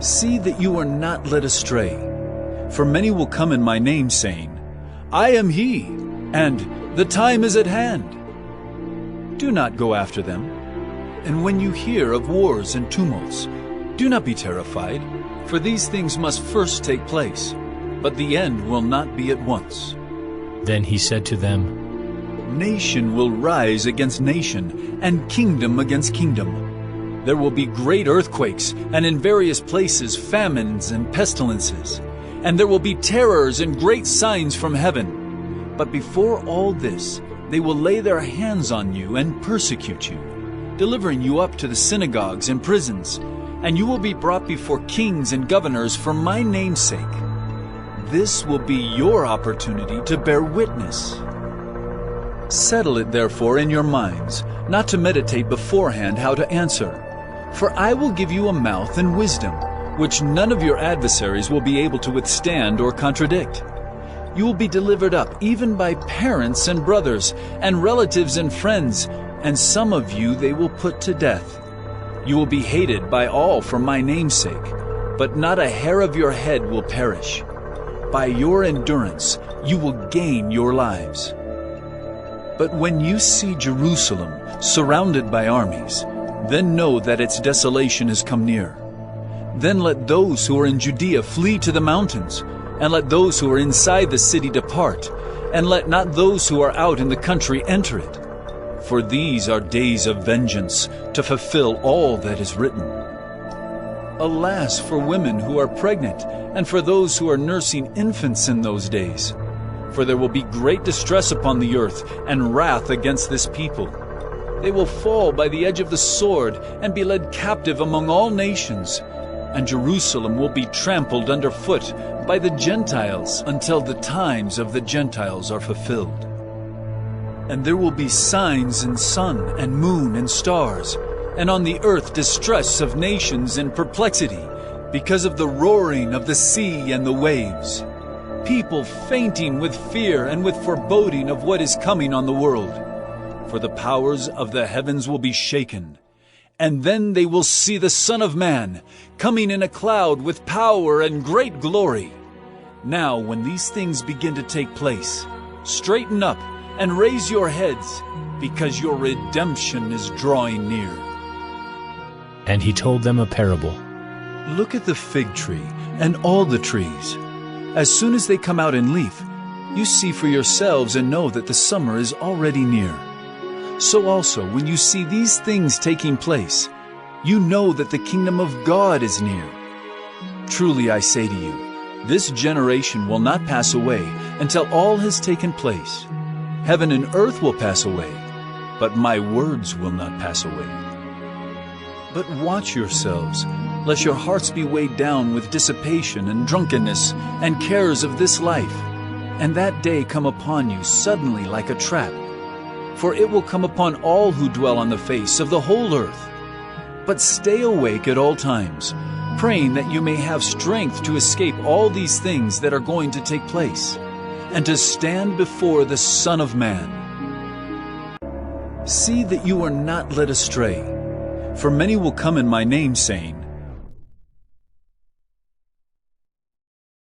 See that you are not led astray. For many will come in my name, saying, I am he, and the time is at hand. Do not go after them. And when you hear of wars and tumults, do not be terrified, for these things must first take place, but the end will not be at once. Then he said to them, Nation will rise against nation, and kingdom against kingdom. There will be great earthquakes, and in various places famines and pestilences. And there will be terrors and great signs from heaven. But before all this, they will lay their hands on you and persecute you, delivering you up to the synagogues and prisons, and you will be brought before kings and governors for my name's sake. This will be your opportunity to bear witness. Settle it therefore in your minds, not to meditate beforehand how to answer. For I will give you a mouth and wisdom, which none of your adversaries will be able to withstand or contradict. You will be delivered up even by parents and brothers, and relatives and friends, and some of you they will put to death. You will be hated by all for my name's sake, but not a hair of your head will perish. By your endurance you will gain your lives. But when you see Jerusalem surrounded by armies, then know that its desolation has come near. Then let those who are in Judea flee to the mountains, and let those who are inside the city depart, and let not those who are out in the country enter it. For these are days of vengeance, to fulfill all that is written. Alas for women who are pregnant, and for those who are nursing infants in those days. For there will be great distress upon the earth, and wrath against this people. They will fall by the edge of the sword, and be led captive among all nations. And Jerusalem will be trampled underfoot by the Gentiles until the times of the Gentiles are fulfilled. And there will be signs in sun and moon and stars, and on the earth distress of nations and perplexity, because of the roaring of the sea and the waves. People fainting with fear and with foreboding of what is coming on the world. For the powers of the heavens will be shaken. And then they will see the Son of Man coming in a cloud with power and great glory. Now when these things begin to take place, straighten up and raise your heads, because your redemption is drawing near. And he told them a parable. Look at the fig tree and all the trees. As soon as they come out in leaf, you see for yourselves and know that the summer is already near. So also, when you see these things taking place, you know that the kingdom of God is near. Truly I say to you, this generation will not pass away until all has taken place. Heaven and earth will pass away, but my words will not pass away. But watch yourselves, lest your hearts be weighed down with dissipation and drunkenness and cares of this life, and that day come upon you suddenly like a trap. For it will come upon all who dwell on the face of the whole earth. But stay awake at all times, praying that you may have strength to escape all these things that are going to take place, and to stand before the Son of Man. See that you are not led astray. For many will come in my name, saying,